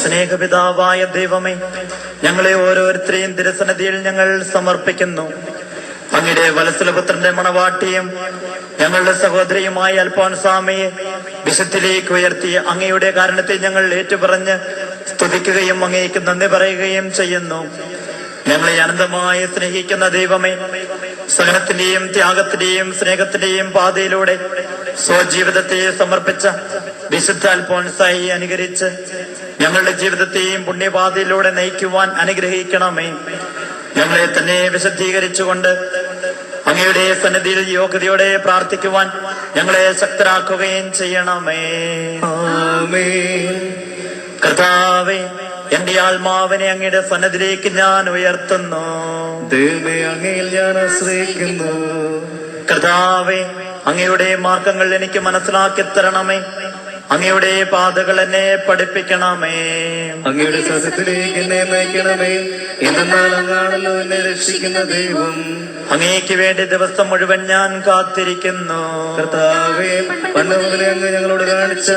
സ്നേഹപിതാവായ ദൈവമേ, ഞങ്ങളെ ഓരോരുത്തരെയും തിരുസന്നിധിയിൽ ഞങ്ങൾ സമർപ്പിക്കുന്നു. അങ്ങയുടെ വത്സലപുത്രന്റെ മണവാട്ടിയും ഞങ്ങളുടെ സഹോദരിയുമായ അൽഫോൻസാമയെ വിശുദ്ധിയിലേക്ക് ഉയർത്തിയ അങ്ങയുടെ കാരണത്തെ ഞങ്ങൾ ഏറ്റുപറഞ്ഞ് സ്തുതിക്കുകയും അങ്ങേക്ക് നന്ദി പറയുകയും ചെയ്യുന്നു. ഞങ്ങളെ അനന്തമായി സ്നേഹിക്കുന്ന ദൈവമേ, സഹനത്തിന്റെയും ത്യാഗത്തിന്റെയും സ്നേഹത്തിന്റെയും പാതയിലൂടെ സ്വജീവിതത്തെ സമർപ്പിച്ച വിശുദ്ധ അൽഫോൻസായെ അനുകരിച്ച് ഞങ്ങളുടെ ജീവിതത്തെയും പുണ്യപാതയിലൂടെ നയിക്കുവാൻ അനുഗ്രഹിക്കണമേ. ഞങ്ങളെ തന്നെ വിശുദ്ധീകരിച്ചുകൊണ്ട് അങ്ങയുടെ സന്നിധിയിൽ യോഗ്യതയോടെ പ്രാർത്ഥിക്കുവാൻ ഞങ്ങളെ ശക്തരാക്കുകയും ചെയ്യണമേ. കർത്താവേ, എന്റെ ആത്മാവിനെ അങ്ങയുടെ സന്നിധിയിലേക്ക് ഞാൻ ഉയർത്തുന്നു. ദൈവമേ, അങ്ങയിൽ ഞാൻ ആശ്രയിക്കുന്നു. കർത്താവേ, അങ്ങയുടെ മാർഗങ്ങൾ എനിക്ക് മനസ്സിലാക്കി തരണമേ. അങ്ങയുടെ പാതകൾ എന്നെ പഠിപ്പിക്കണമേ. അങ്ങയുടെ സത്യത്തിലേക്ക് എന്നെ നയിക്കണമേ. എന്നാൽ അങ്ങാണല്ലോ എന്നെ രക്ഷിക്കുന്ന ദൈവം. അങ്ങേക്ക് വേണ്ടി ദിവസം മുഴുവൻ ഞാൻ കാത്തിരിക്കുന്നു. കർത്താവേ, പണ്ട് മുതലേ അങ്ങ് ഞങ്ങളോട് കാണിച്ച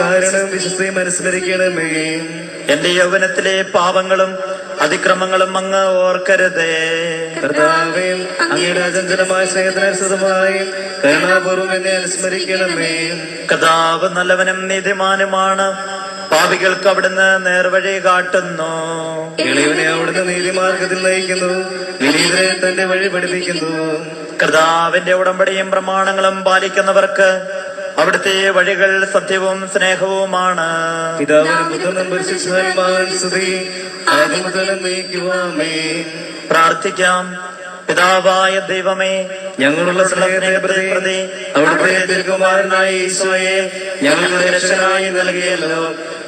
കാരണം വിശ്വസയും അനുസ്മരിക്കണമേ. എന്റെ യൗവനത്തിലെ പാപങ്ങളും അതിക്രമങ്ങളും അങ്ങ് ഓർക്കരുതേ. കർത്താവേ, അങ്ങയുടെ അചഞ്ചലമായ സ്നേഹത്തിനനുസൃതമായി കരുണാപൂർവ്വം എന്നെ അനുസ്മരിക്കണമേ. കർത്താവ് നല്ലവനും നീതിമാനുമാണ്. പാപികൾക്ക് അവിടുന്ന് നേർവഴി കാട്ടുന്നു. എളിയവനെ അവിടുന്ന് നീതിമാർഗത്തിൽ നയിക്കുന്നു. വിനീതരെ തന്റെ വഴി പഠിപ്പിക്കുന്നു. കർത്താവിന്റെ ഉടമ്പടിയും പ്രമാണങ്ങളും പാലിക്കുന്നവർക്ക് അവിടുത്തെ വഴികൾ സത്യവും സ്നേഹവുമാണ്. പിതാവിനും പുത്രനും പരിശുദ്ധാത്മാവിനും സ്തുതി, ആദ്യം മുതൽ നീക്കുവാമേ. പ്രാർത്ഥിക്കാം. പിതാവായ ദൈവമേ, ഞങ്ങളുള്ള സ്നേഹത്തെ പ്രതി അവിടുത്തെ തിരുക്കുമാരനായ ഈശോയെ ഞങ്ങളുടെ രക്ഷകനായി നൽകിയല്ലോ.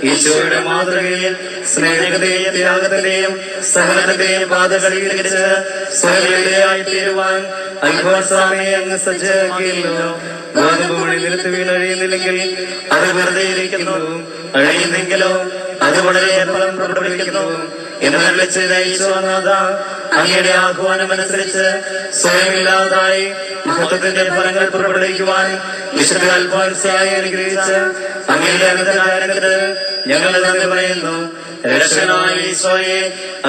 ഈശോയുടെ മാതൃകയിൽ സ്നേഹത്തെയും ത്യാഗത്തിന്റെയും സഹനത്തിന്റെയും പാതകളികരിച്ച് സ്വയമായി തീരുവാൻ അൽഫോൻസാമയെ അങ്ങ് സജ്ജമാക്കിയല്ലോ. ഗോതമ്പ് മണി നിലത്ത് വീണഴിയുന്നില്ലെങ്കിൽ അത് വെറുതെ ഇരിക്കുന്നു, അഴിയുന്നെങ്കിലോ അത് വളരെ ഫലം പുറപ്പെടുവിക്കുന്നു എന്ന് ഈശോനാഥ, അങ്ങയുടെ ആഹ്വാനമനുസരിച്ച് സ്വയമില്ലാതായി മഹത്വത്തിന്റെ ഫലങ്ങൾ പുറപ്പെടുവിക്കുവാൻ വിശുദ്ധ അൽഫോൻസായെ അനുഗ്രഹിച്ച് അങ്ങയുടെ അനന്തകാലത്തിന് ഞങ്ങൾ നന്ദി പറയുന്നു. രക്ഷകനായ ഈശോയെ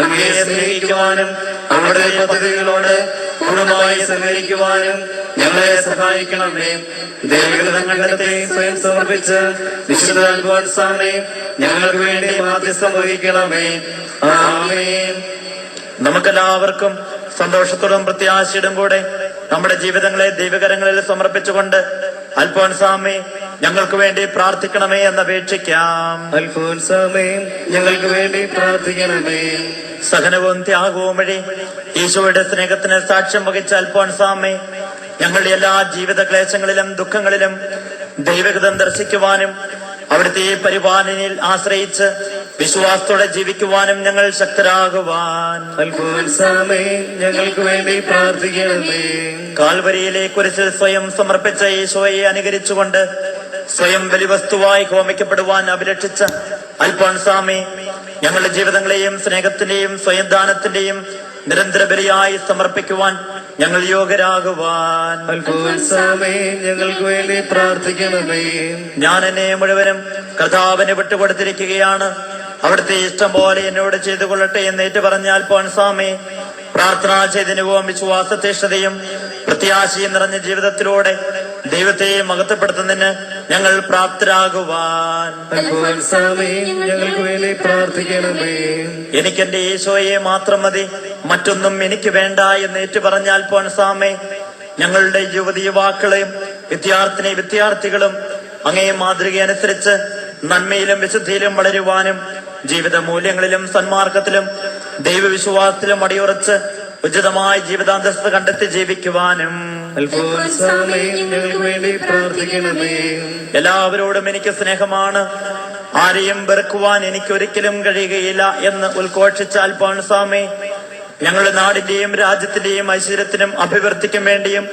അങ്ങയെ സ്നേഹിക്കുവാനും അവരുടെ പദ്ധതികളോട് പൂർണ്ണമായി സഹകരിക്കുവാനും ഞങ്ങളെ സഹായിക്കണമേ. ദൈവകൃതങ്ങളുടെ സ്വയം സമർപ്പിച്ച് വിശുദ്ധ അൽഫോൻസാമേ ഞങ്ങൾക്ക് വേണ്ടി മാധ്യസ്ഥം വഹിക്കണമേ. ആമേൻ. നമുക്കെല്ലാവർക്കും സന്തോഷത്തോടും പ്രത്യാശയോടും കൂടെ നമ്മുടെ ജീവിതങ്ങളെ ദൈവകരങ്ങളിൽ സമർപ്പിച്ചുകൊണ്ട് അൽഫോൻസാമേ ഞങ്ങൾക്ക് വേണ്ടി പ്രാർത്ഥിക്കണമേ എന്ന് അപേക്ഷിക്കാം. അൽഫോൻസാമേ ഞങ്ങൾക്ക് വേണ്ടി പ്രാർത്ഥിക്കണമേ. സഹനവും ത്യാഗവും വഴി ഈശോയുടെ സ്നേഹത്തിന് സാക്ഷ്യം വഹിച്ച അൽഫോൻസാമേ, ഞങ്ങളുടെ എല്ലാ ജീവിത ക്ലേശങ്ങളിലും ദുഃഖങ്ങളിലും ദൈവഹിതം ദർശിക്കുവാനും അവിടുത്തെ പരിപാലനയിൽ ആശ്രയിച്ച് വിശ്വാസത്തോടെ ജീവിക്കുവാനും ഞങ്ങൾ ശക്തരാകുവാൻ അൽഫോൻസാമേ ഞങ്ങൾക്ക് വേണ്ടി പ്രാർത്ഥിക്കണമേ. കാൽവരിയിലെ കുരിശിൽ സ്വയം സമർപ്പിച്ച ഈശോയെ അനുകരിച്ചുകൊണ്ട് സ്വയം ബലിവസ്തുവായി ഹോമിക്കപ്പെടുവാൻ അഭിലഷിച്ച അൽഫോൻസാമേ, ഞങ്ങളുടെ ജീവിതങ്ങളെയും സ്നേഹത്തിന്റെയും സ്വയം ദാനത്തിന്റെയും നിരന്തര ബലിയായി സമർപ്പിക്കുവാൻ ഞങ്ങൾ യോഗ്യരാകുവാൻ അൽഫോൻസാമേ ഞങ്ങൾക്ക് വേണ്ടി പ്രാർത്ഥിക്കണമേ. ഞാൻ എന്നെ മുഴുവനും കർത്താവിന് വിട്ടുകൊടുത്തിരിക്കുകയാണ്. അവിടുത്തെ ഇഷ്ടം പോലെ എന്നോട് ചെയ്തു കൊള്ളട്ടെ എന്ന് ഏറ്റുപറഞ്ഞ അൽഫോൻസാമേ, പ്രാർത്ഥനാ ചൈതന്യവും വിശ്വാസതീഷ്ണതയും പ്രത്യാശയും നിറഞ്ഞ ജീവിതത്തിലൂടെ ദൈവത്തെ മഹത്വപ്പെടുത്തുന്നതിന് ഞങ്ങൾ പ്രാപ്തരാകുവാൻ അൽഫോൻസാമേ ഞങ്ങൾക്ക് വേണ്ടി പ്രാർത്ഥിക്കണമേ. എനിക്ക് എന്റെ ഈശോയെ മാത്രം മതി, മറ്റൊന്നും എനിക്ക് വേണ്ട എന്ന് ഏറ്റുപറഞ്ഞ അൽഫോൻസാമേ, ഞങ്ങളുടെ യുവതി യുവാക്കളെയും വിദ്യാർത്ഥികളും അങ്ങേ മാതൃക അനുസരിച്ച് നന്മയിലും വിശുദ്ധിയിലും വളരുവാനും ജീവിത മൂല്യങ്ങളിലും സന്മാർഗത്തിലും ദൈവവിശ്വാസത്തിലും അടിയുറച്ച് ഉചിതമായ ജീവിതാന്തസ്ഥ കണ്ടെത്തി ജീവിക്കുവാനും അൽഫോൻസാമേ ഞങ്ങൾക്ക് വേണ്ടി പ്രാർത്ഥിക്കണമേ. എല്ലാവരോടും എനിക്ക് സ്നേഹമാണ്, ആരെയും വെറുക്കുവാൻ എനിക്ക് ഒരിക്കലും കഴിയുകയില്ല എന്ന് ഉദ്ഘോഷിച്ച അൽഫോൻസാമേ, ഞങ്ങളുടെ നാടിന്റെയും രാജ്യത്തിന്റെയും ഐശ്വര്യത്തിനും അഭിവൃദ്ധിക്കും വേണ്ടിയും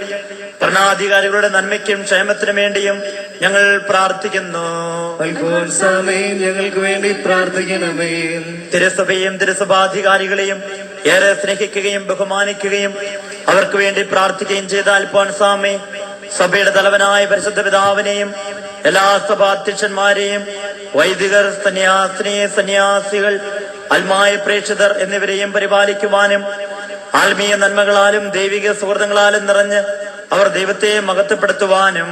ഭരണാധികാരികളുടെ നന്മയ്ക്കും ക്ഷേമത്തിനും വേണ്ടിയും ഞങ്ങൾ പ്രാർത്ഥിക്കുന്നു. അൽഫോൻസാമേ ഞങ്ങൾക്ക് വേണ്ടി പ്രാർത്ഥിക്കണമേ. തിരുസഭയും തിരുസഭാധികാരികളെയും ഏറെ സ്നേഹിക്കുകയും ബഹുമാനിക്കുകയും അവർക്ക് വേണ്ടി പ്രാർത്ഥിക്കുകയും ചെയ്ത അൽഫോൻസാമേ, സഭയുടെ തലവനായ പരിശുദ്ധ പിതാവിനെയും എല്ലാ സഭാധ്യക്ഷന്മാരെയും വൈദികർ, സന്യാസികൾ, ആത്മായ പ്രേക്ഷിതർ എന്നിവരെയും പരിപാലിക്കുവാനും ആത്മീയ നന്മകളാലും ദൈവിക സുഹൃത്തുക്കളാലും നിറഞ്ഞ് അവർ ദൈവത്തെ മഹത്വപ്പെടുത്തുവാനും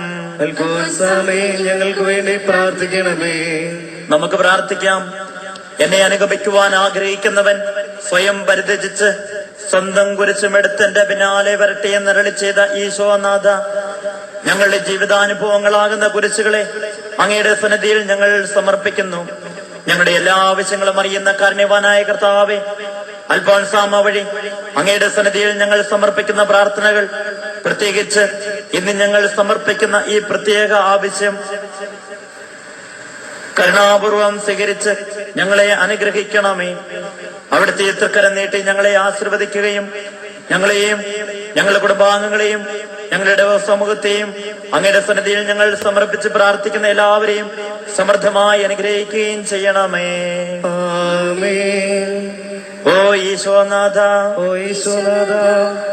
ഞങ്ങൾക്ക് വേണ്ടി പ്രാർത്ഥിക്കണമേ. നമുക്ക് പ്രാർത്ഥിക്കാം. എന്നെ അനുഗമിക്കുവാൻ ആഗ്രഹിക്കുന്നവൻ സ്വയം പരിത്യജിച്ച് സ്വന്തം കുരിശുമെടുത്ത് എന്റെ പിന്നാലെ വരട്ടെ എന്നരുളി ചെയ്ത ഈശോനാഥ, ഞങ്ങളുടെ ജീവിതാനുഭവങ്ങളാകുന്ന കുരിശുകളെ അങ്ങയുടെ സന്നിധിയിൽ ഞങ്ങൾ സമർപ്പിക്കുന്നു. ഞങ്ങളുടെ എല്ലാ ആവശ്യങ്ങളും അറിയുന്ന കാരുണ്യവാനായ കർത്താവേ, അൽഫോൻസാമ വഴി അങ്ങയുടെ സന്നിധിയിൽ ഞങ്ങൾ സമർപ്പിക്കുന്ന പ്രാർത്ഥനകൾ, പ്രത്യേകിച്ച് ഇന്ന് ഞങ്ങൾ സമർപ്പിക്കുന്ന ഈ പ്രത്യേക ആവശ്യം കരുണാപൂർവം സ്വീകരിച്ച് ഞങ്ങളെ അനുഗ്രഹിക്കണമേ. അവിടുത്തെ തൃക്കരം നീട്ടി ഞങ്ങളെ ആശീർവദിക്കുകയും ഞങ്ങളെയും ഞങ്ങളുടെ കുടുംബാംഗങ്ങളെയും ഞങ്ങളുടെ സമൂഹത്തെയും അങ്ങയുടെ സന്നിധിയിൽ ഞങ്ങൾ സമർപ്പിച്ച് പ്രാർത്ഥിക്കുന്ന എല്ലാവരെയും സമൃദ്ധമായി അനുഗ്രഹിക്കുകയും ചെയ്യണമേ. ആമേൻ. ഓ ഈശോനാഥ, ഓ ഈശോനാഥ,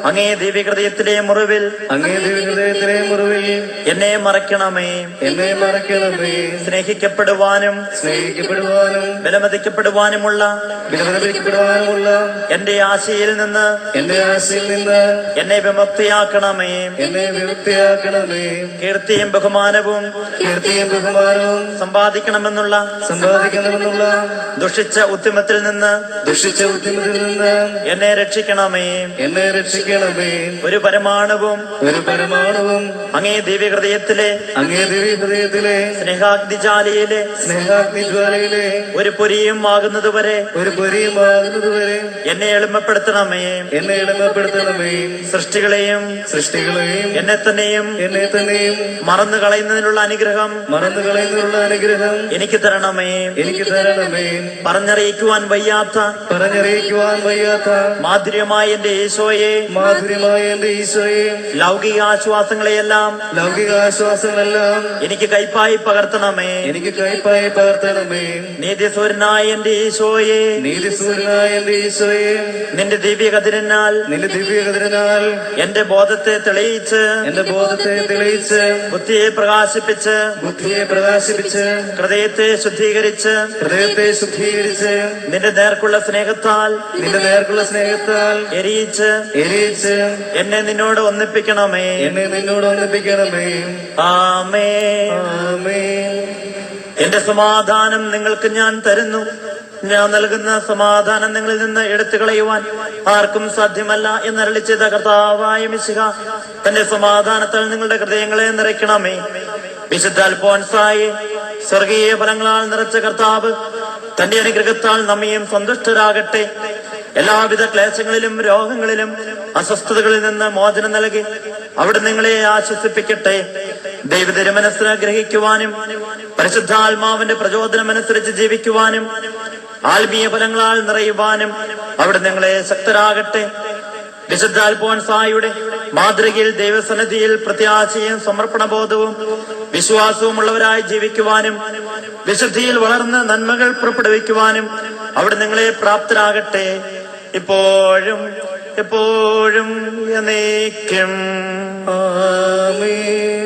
അങ്ങേ ദിവ്യഹൃദയത്തിലെ മുറിവിൽ എന്നെ മറയ്ക്കണമേ. സ്നേഹിക്കപ്പെടുവാനും വിലമതിക്കപ്പെടുവാനുമുള്ള എന്റെ ആശയിൽ നിന്ന് എന്നെ വിമുക്തിയാക്കണമേ. കീർത്തിയും ബഹുമാനവും സമ്പാദിക്കണമെന്നുള്ള ദുഷിച്ച ഉദ്യമത്തിൽ നിന്ന് എന്നെ രക്ഷിക്കണമേ. ഒരു പരമാണുവും അങ്ങേ ദിവ്യഹൃദയത്തിലെ സ്നേഹാഗ്നിജ്വാലയിലെ ഒരു പൊരിയും ആകുന്നതുവരെ എന്നെ എളിമപ്പെടുത്തണമേ. സൃഷ്ടികളെയും എന്നെ തന്നെയും മറന്നു കളയുന്നതിനുള്ള അനുഗ്രഹം എനിക്ക് തരണമേ. പറഞ്ഞറിയിക്കുവാൻ വയ്യാത്ത മാധുര്യമായ എന്റെ ഈശോയെ, ലൗകിക ആശ്വാസങ്ങളെയെല്ലാം എനിക്ക് കൈപ്പായി പകർത്തണമേ. നീതിസൂരനായ എന്റെ ഈശോയെ, നിന്റെ ദിവ്യകതിരനാൽ എന്റെ ബോധത്തെ തെളിയിച്ച് ബുദ്ധിയെ പ്രകാശിപ്പിച്ച് ഹൃദയത്തെ ശുദ്ധീകരിച്ച് നിന്റെ നേർക്കുള്ള സ്നേഹത്താൽ എരിയിച്ച് എന്നെ നിന്നോട് ഒന്നിപ്പിക്കണമേ. ആമേൻ. എന്റെ സമാധാനം നിങ്ങൾക്ക് ഞാൻ തരുന്നു. ഞാൻ നൽകുന്ന സമാധാനം നിങ്ങളിൽ നിന്ന് എടുത്തു കളയുവാൻ ആർക്കും സാധ്യമല്ല എന്നരുളി ചെയ്ത കർത്താവായ മിശിഹ തന്റെ സമാധാനത്താൽ നിങ്ങളുടെ ഹൃദയങ്ങളെ നിറയ്ക്കണമേ. വിശുദ്ധ അൽഫോൻസായെ, സ്വർഗീയ ഫലങ്ങളാൽ നിറച്ച കർത്താവ് തന്റെ അനുഗ്രഹത്താൽ നമ്മയും സന്തുഷ്ടരാകട്ടെ. എല്ലാവിധ ക്ലേശങ്ങളിലും രോഗങ്ങളിലും അസ്വസ്ഥതകളിൽ നിന്ന് മോചനം നൽകി അവിടെ നിങ്ങളെ ആശ്വസിപ്പിക്കട്ടെ. ദൈവത്തിന്റെ മനസ്സിനെ ഗ്രഹിക്കുവാനും പരിശുദ്ധാത്മാവിന്റെ പ്രചോദനമനുസരിച്ച് ജീവിക്കുവാനും ആത്മീയ ഫലങ്ങളാൽ നിറയുവാനും അവിടെ നിങ്ങളെ ശക്തരാകട്ടെ. വിശുദ്ധ അൽഫോൻസായുടെ മാതൃകയിൽ ദൈവസന്നിധിയിൽ പ്രത്യാശയും സമർപ്പണബോധവും വിശ്വാസവും ഉള്ളവരായി ജീവിക്കുവാനും വിശുദ്ധിയിൽ വളർന്ന് നന്മകൾ പുറപ്പെടുവിക്കുവാനും അവിടെ നിങ്ങളെ പ്രാപ്തരാകട്ടെ. ഇപ്പോഴും എപ്പോഴും എന്നേക്കും. ആമേൻ.